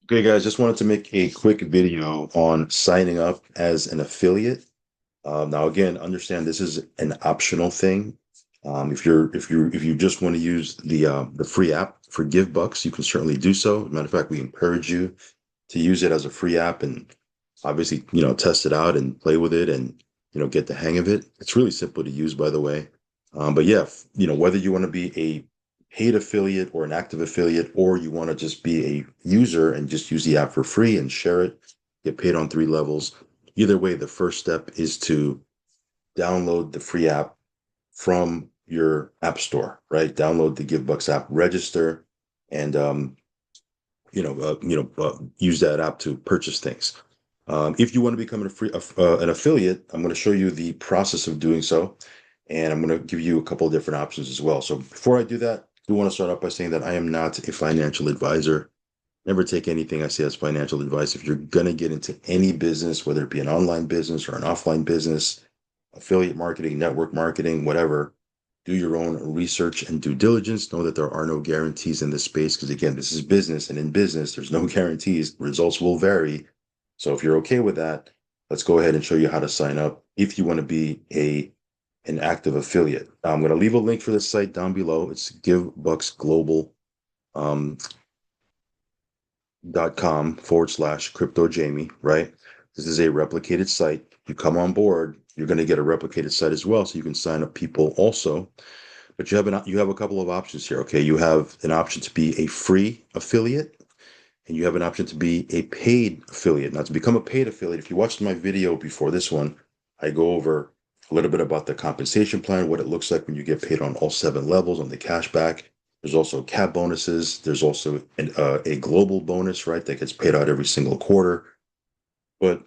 Okay, guys, just wanted to make a quick video on signing up as an affiliate. Now, again, understand this is an optional thing. If you just want to use the free app for GivBux, you can certainly do so. Matter of fact, we encourage you to use it as a free app and obviously, test it out and play with it and get the hang of it. It's really simple to use, by the way. But yeah, whether you want to be a paid affiliate or an active affiliate, or you want to just be a user and just use the app for free and share it, get paid on 3 levels. Either way, the first step is to download the free app from your app store, right? Download the GivBux app, register, and use that app to purchase things. If you want to become an affiliate, I'm going to show you the process of doing so, and I'm going to give you a couple of different options as well. So before I do that, I do want to start off by saying that I am not a financial advisor. Never take anything I say as financial advice. If you're going to get into any business, whether it be an online business or an offline business, affiliate marketing, network marketing, whatever, do your own research and due diligence. Know that there are no guarantees in this space because, again, this is business, and in business, there's no guarantees. Results will vary. So if you're okay with that, let's go ahead and show you how to sign up if you want to be an active affiliate. I'm going to leave a link for this site down below. It's GiveBucksGlobal. .com/ crypto Jamie, right? This is a replicated site. You come on board, you're going to get a replicated site as well, so you can sign up people also. But you have a couple of options here. Okay, you have an option to be a free affiliate, and you have an option to be a paid affiliate. Now, to become a paid affiliate, if you watched my video before this one, I go over a little bit about the compensation plan, what it looks like when you get paid on all 7 levels on the cashback. There's also cap bonuses. There's also a global bonus, right, that gets paid out every single quarter. But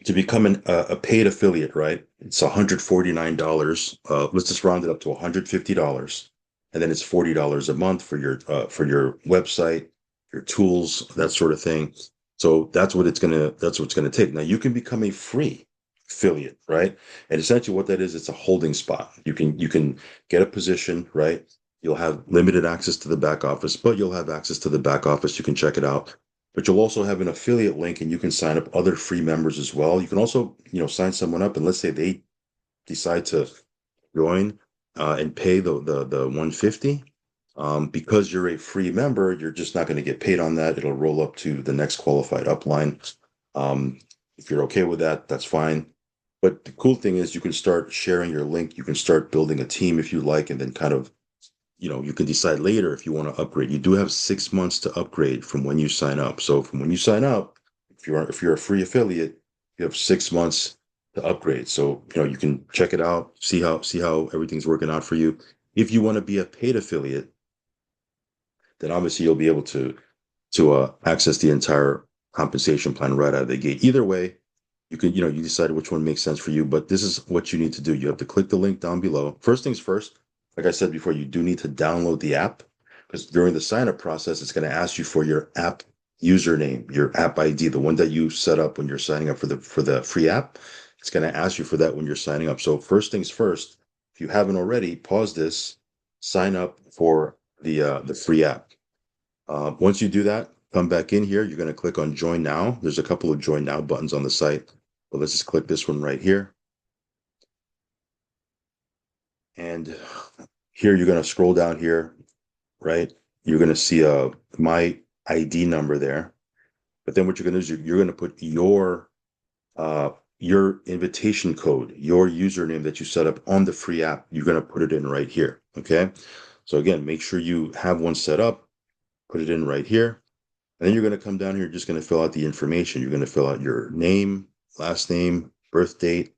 to become a paid affiliate, right, it's $149. Let's just round it up to $150, and then it's $40 a month for your website, your tools, that sort of thing. So that's what's gonna take. Now you can become a free affiliate, right? And essentially what that is, it's a holding spot. You can get a position, right? You'll have limited access to the back office, but you'll have access to the back office. You can check it out, but you'll also have an affiliate link and you can sign up other free members as well. You can also, sign someone up and let's say they decide to join and pay the 150. Because you're a free member, you're just not going to get paid on that. It'll roll up to the next qualified upline. If you're okay with that, that's fine. But the cool thing is you can start sharing your link. You can start building a team if you like, and then kind of you can decide later if you want to upgrade. You do have 6 months to upgrade from when you sign up. So from when you sign up, if you're a free affiliate, you have 6 months to upgrade. So you can check it out, see how everything's working out for you. If you want to be a paid affiliate, then obviously you'll be able to access the entire compensation plan right out of the gate. Either way, you decide which one makes sense for you. But this is what you need to do. You have to click the link down below. First things first, like I said before, you do need to download the app because during the sign up process, it's going to ask you for your app username, your app ID, the one that you set up when you're signing up for the free app. It's going to ask you for that when you're signing up. So first things first, if you haven't already, pause this, sign up for the free app. Once you do that, come back in here. You're going to click on Join Now. There's a couple of Join Now buttons on the site. But let's just click this one right here. And here you're going to scroll down here, right? You're going to see my ID number there. But then what you're going to do is you're going to put your invitation code, your username that you set up on the free app. You're going to put it in right here. Okay. So again, make sure you have one set up, put it in right here. And then you're going to come down here, just going to fill out the information. You're going to fill out your name, last name, birth date,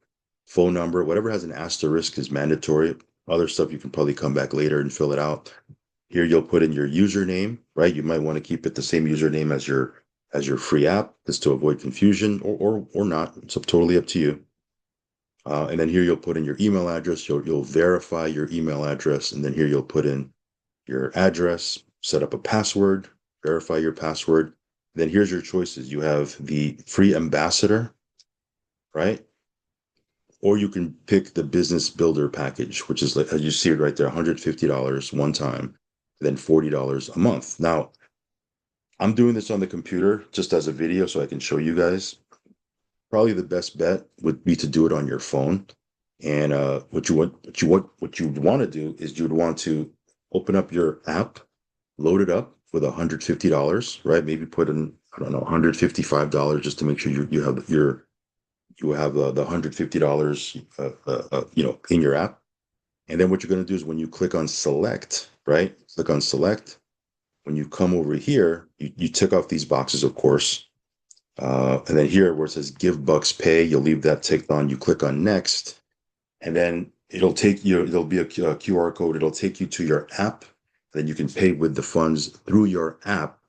phone number, whatever has an asterisk is mandatory. Other stuff you can probably come back later and fill it out. Here you'll put in your username, right? You might want to keep it the same username as your free app, just to avoid confusion, or not. It's totally up to you. And then here you'll put in your email address. You'll verify your email address, and then here you'll put in your address, set up a password, verify your password. Then here's your choices. You have the free ambassador, right? Or you can pick the business builder package, which is like, as you see it right there, $150 one time, then $40 a month. Now, I'm doing this on the computer just as a video so I can show you guys. Probably the best bet would be to do it on your phone. And what you would want to do is you would want to open up your app, load it up with $150, right? Maybe put in, I don't know, $155 just to make sure you have the $150 in your app. And then what you're going to do is when you click on select, right? Click on select. When you come over here, you tick off these boxes, of course. And then here where it says GivBux Pay, you'll leave that ticked on. You click on next, and then it'll take you, there'll be a QR code. It'll take you to your app. Then you can pay with the funds through your app.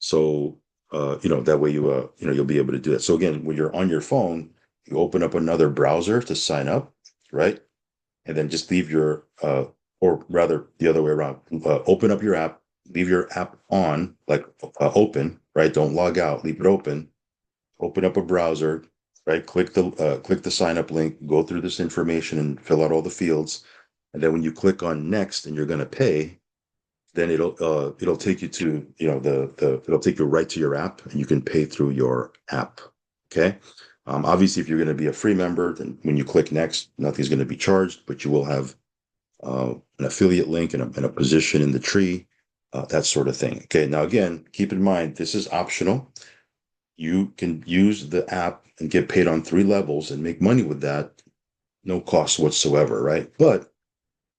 So, that way you'll be able to do that. So again, when you're on your phone, you open up another browser to sign up, right? And then just leave your, or rather the other way around, open up your app, leave your app on, like open, right? Don't log out, leave it open. Open up a browser, right? Click the sign up link, go through this information and fill out all the fields. And then when you click on next and you're going to pay, then it'll take you to, it'll take you right to your app and you can pay through your app. Okay. Obviously, if you're going to be a free member, then when you click next, nothing's going to be charged, but you will have an affiliate link and a position in the tree, that sort of thing. Okay. Now, again, keep in mind, this is optional. You can use the app and get paid on 3 levels and make money with that, no cost whatsoever, right? But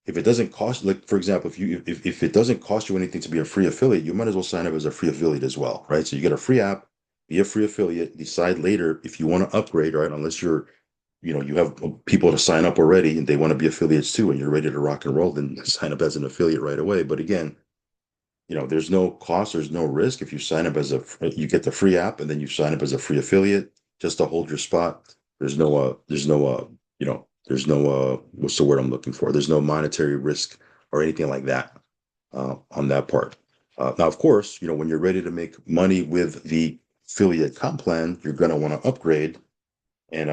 if it doesn't cost, like for example, if it doesn't cost you anything to be a free affiliate, you might as well sign up as a free affiliate as well, right? So you get a free app, be a free affiliate, decide later if you want to upgrade, right? Unless you have people to sign up already and they want to be affiliates too, and you're ready to rock and roll, then sign up as an affiliate right away. But again, there's no cost, there's no risk. If you sign up you get the free app and then you sign up as a free affiliate just to hold your spot. What's the word I'm looking for? There's no monetary risk or anything like that on that part. Now, of course, when you're ready to make money with the affiliate comp plan, you're going to want to upgrade. And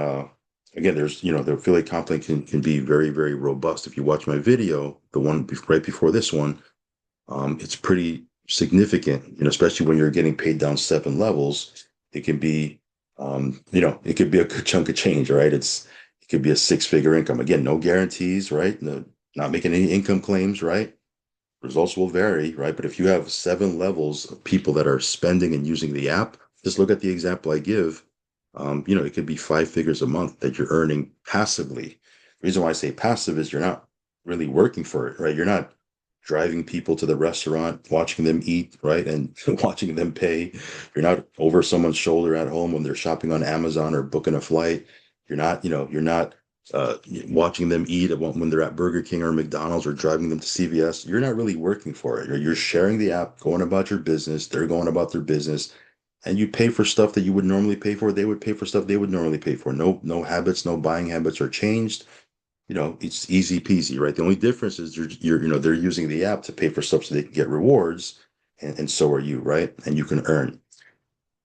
again, the affiliate comp plan can be very, very robust. If you watch my video, the one right before this one, it's pretty significant, especially when you're getting paid down 7 levels. It can be, it could be a good chunk of change, right? It could be a 6-figure income. Again, no guarantees, right? No, not making any income claims, right? Results will vary, right? But if you have 7 levels of people that are spending and using the app, just look at the example I give. It could be 5 figures a month that you're earning passively. The reason why I say passive is you're not really working for it, right? You're not driving people to the restaurant, watching them eat, right? And watching them pay. You're not over someone's shoulder at home when they're shopping on Amazon or booking a flight. You're not watching them eat when they're at Burger King or McDonald's or driving them to CVS. You're not really working for it. You're sharing the app, going about your business. They're going about their business. And you pay for stuff that you would normally pay for. They would pay for stuff they would normally pay for. No habits, no buying habits are changed. It's easy peasy, right? The only difference is they're using the app to pay for stuff so they can get rewards, and so are you, right? And you can earn.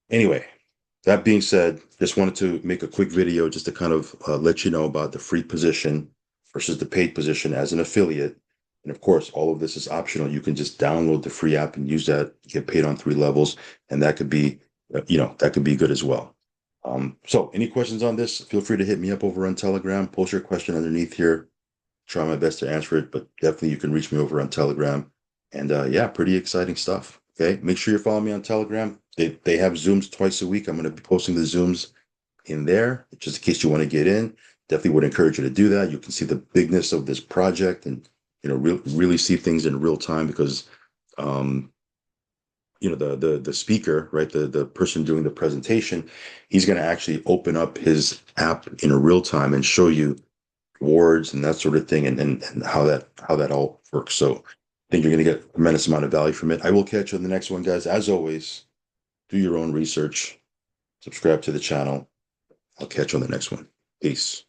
Anyway, that being said, just wanted to make a quick video just to kind of let you know about the free position versus the paid position as an affiliate. And of course, all of this is optional. You can just download the free app and use that, get paid on 3 levels, and that could be, that could be good as well. So any questions on this, feel free to hit me up over on Telegram, post your question underneath here. Try my best to answer it, but definitely you can reach me over on Telegram. And yeah, pretty exciting stuff. Okay. Make sure you follow me on Telegram. They have Zooms twice a week. I'm going to be posting the Zooms in there just in case you want to get in. Definitely would encourage you to do that. You can see the bigness of this project and, really see things in real time because, the speaker, right, the person doing the presentation, he's going to actually open up his app in a real time and show you words and that sort of thing and how that all works. So I think you're going to get a tremendous amount of value from it. I will catch you on the next one, guys. As always, do your own research, subscribe to the channel. I'll catch you on the next one. Peace.